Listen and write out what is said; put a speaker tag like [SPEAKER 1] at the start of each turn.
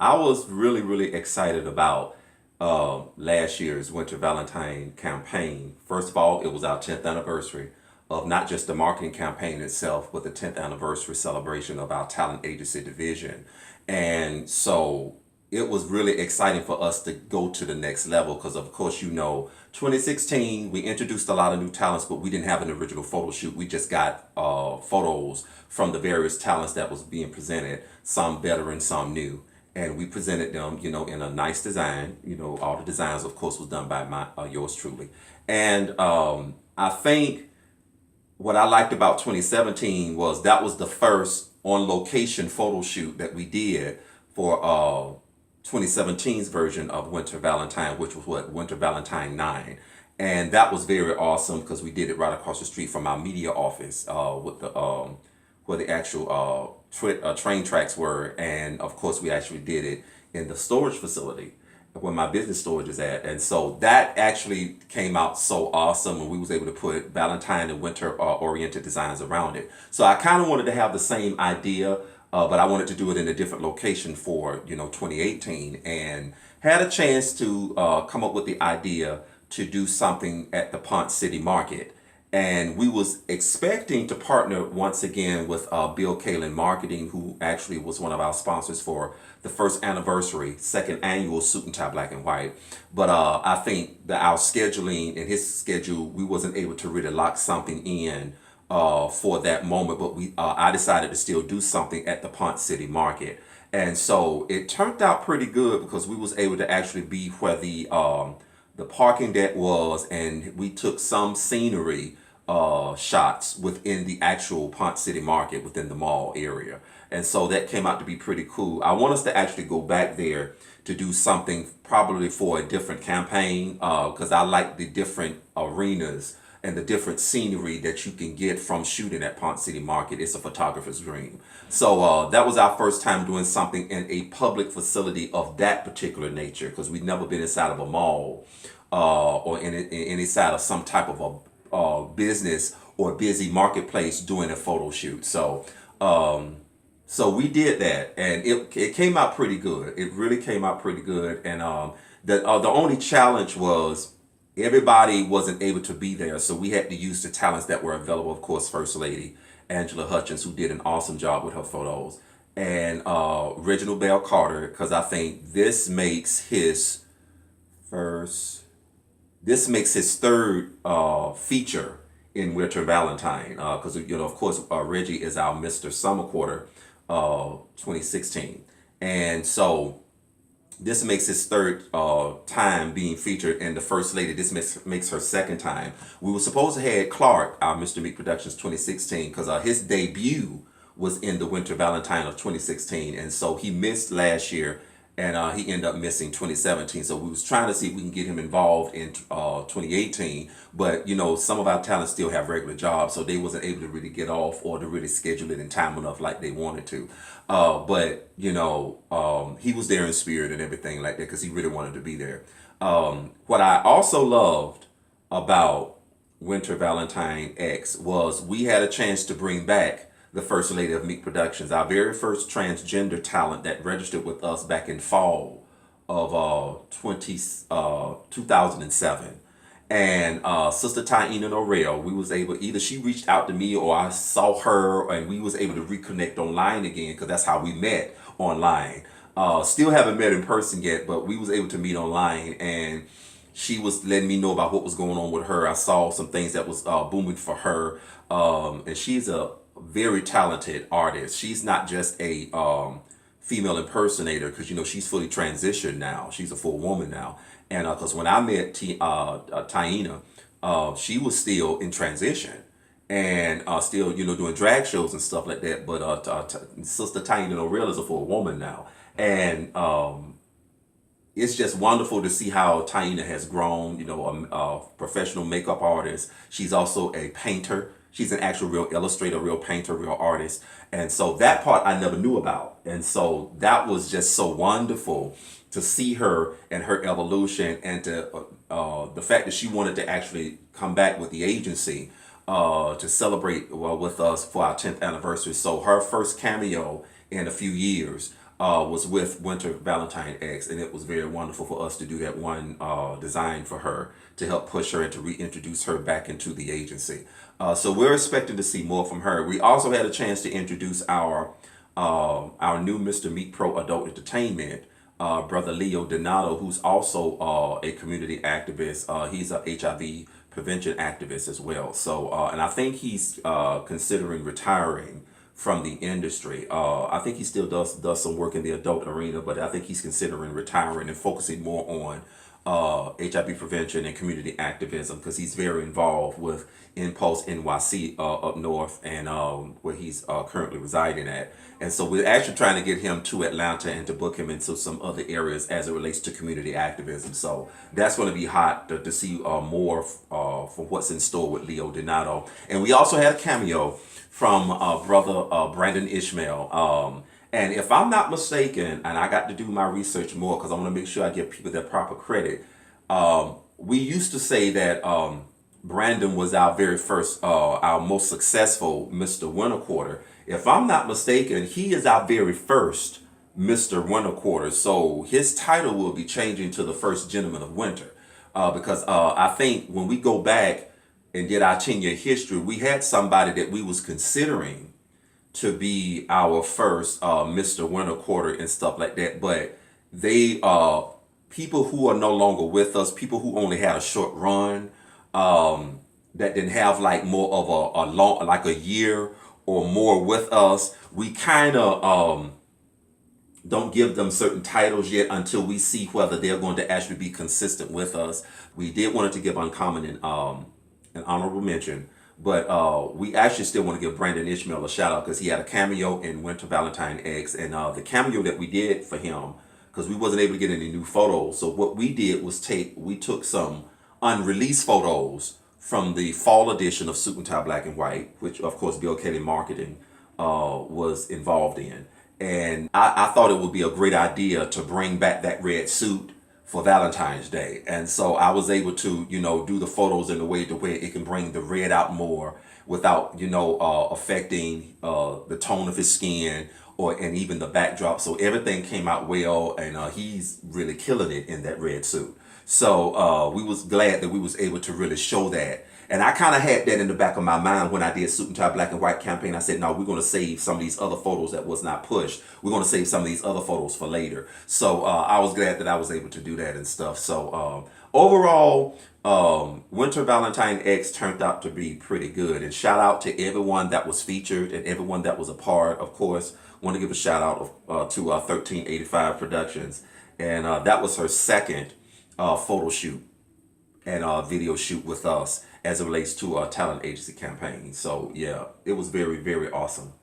[SPEAKER 1] I was really, really excited about last year's Winter-Valentine campaign. First of all, it was our 10th anniversary of not just the marketing campaign itself, but the 10th anniversary celebration of our talent agency division. And so it was really exciting for us to go to the next level because, of course, 2016, we introduced a lot of new talents, but we didn't have an original photo shoot. We just got photos from the various talents that was being presented, some veteran, some new. And we presented them, in a nice design. All the designs, of course, was done by yours truly. And I think what I liked about 2017 was that was the first on location photo shoot that we did for 2017's version of Winter Valentine, which was Winter Valentine 9. And that was very awesome because we did it right across the street from our media office with the where the actual train tracks were. And of course, we actually did it in the storage facility where my business storage is at. And so that actually came out so awesome, and we was able to put Valentine and winter oriented designs around it. So I kind of wanted to have the same idea, but I wanted to do it in a different location for 2018, and had a chance to come up with the idea to do something at the Ponce City Market. And we was expecting to partner once again with Bill Kalin Marketing, who actually was one of our sponsors for the first anniversary, second annual Suit and Tie Black and White. But I think that our scheduling and his schedule, we wasn't able to really lock something in for that moment. But I decided to still do something at the Ponce City Market. And so it turned out pretty good because we was able to actually be where the parking deck was, and we took some scenery shots within the actual Ponce City Market within the mall area. And so that came out to be pretty cool. I want us to actually go back there to do something probably for a different campaign because I like the different arenas and the different scenery that you can get from shooting at Ponce City Market. It's a photographer's dream. So that was our first time doing something in a public facility of that particular nature because we'd never been inside of a mall or in any side of some type of a business or busy marketplace doing a photo shoot. So we did that, and it came out pretty good. It really came out pretty good. And the only challenge was everybody wasn't able to be there, so we had to use the talents that were available. Of course, First Lady Angela Hutchins, who did an awesome job with her photos, and Reginald Bell Carter, because I think this makes his third feature in Winter Valentine, because of course Reggie is our Mr. Summer Quarter 2016, and so this makes his third time being featured. And the First Lady, this makes her second time. We were supposed to have Clark, our Mr. Meak Productions 2016, because his debut was in the Winter Valentine of 2016, and so he missed last year, and he ended up missing 2017. So we was trying to see if we can get him involved in 2018, but some of our talents still have regular jobs, so they wasn't able to really get off or to really schedule it in time enough like they wanted to. But he was there in spirit and everything like that because he really wanted to be there. What I also loved about Winter Valentine X was we had a chance to bring back the First Lady of Meak Productions, our very first transgender talent that registered with us back in fall of 2007. And Sister Taina Norrell, we was able, either she reached out to me or I saw her, and we was able to reconnect online again because that's how we met online. Still haven't met in person yet, but we was able to meet online, and she was letting me know about what was going on with her. I saw some things that was booming for her, and she's a very talented artist. She's not just a female impersonator because she's fully transitioned now. She's a full woman now. And because when I met Taina, she was still in transition and still doing drag shows and stuff like that. But Sister Taina Norrell is a full woman now, and it's just wonderful to see how Taina has grown. A professional makeup artist. She's also a painter. She's an actual real illustrator, real painter, real artist. And so that part I never knew about. And so that was just so wonderful to see her and her evolution, and to the fact that she wanted to actually come back with the agency to celebrate with us for our 10th anniversary. So her first cameo in a few years was with Winter-Valentine X, and it was very wonderful for us to do that one design for her to help push her and to reintroduce her back into the agency. So we're expecting to see more from her. We also had a chance to introduce our new Mr. Meak Pro Adult Entertainment, brother Leo Donato, who's also a community activist. He's a HIV prevention activist as well. So, and I think he's considering retiring from the industry. I think he still does some work in the adult arena, but I think he's considering retiring and focusing more on HIV prevention and community activism, because he's very involved with Impulse NYC up north, and where he's currently residing at. And so we're actually trying to get him to Atlanta and to book him into some other areas as it relates to community activism. So that's going to be hot to see more from what's in store with Leo Donato. And we also had a cameo from brother Brandon Ishmael. And if I'm not mistaken, and I got to do my research more because I want to make sure I give people their proper credit, we used to say that Brandon was our very first, our most successful Mr. Winter Quarter. If I'm not mistaken, he is our very first Mr. Winter Quarter. So his title will be changing to the First Gentleman of Winter, because I think when we go back and did our 10-year history, we had somebody that we was considering to be our first Mr. Winter Quarter and stuff like that. But they people who are no longer with us, people who only had a short run, that didn't have like more of a long, like a year or more with us, we kind of don't give them certain titles yet until we see whether they're going to actually be consistent with us. We did want to give Uncommon an honorable mention, but we actually still want to give Brandon Ishmael a shout out because he had a cameo in Winter-Valentine X, and the cameo that we did for him, because we wasn't able to get any new photos. So what we did was we took some unreleased photos from the fall edition of Suit and Tie Black and White, which of course Bill Kelly Marketing was involved in. And I thought it would be a great idea to bring back that red suit for Valentine's Day. And so I was able to, do the photos in a way to where it can bring the red out more without, affecting the tone of his skin and even the backdrop. So everything came out well, and he's really killing it in that red suit. So we was glad that we was able to really show that. And I kind of had that in the back of my mind when I did Suit and Tie Black and White campaign. I said, no, we're going to save some of these other photos that was not pushed. We're going to save some of these other photos for later. So I was glad that I was able to do that and stuff. So overall, Winter-Valentine X turned out to be pretty good. And shout out to everyone that was featured and everyone that was a part. Of course, want to give a shout out to 1385 Productions. And that was her second photo shoot and video shoot with us as it relates to a talent agency campaign. So yeah, it was very, very awesome.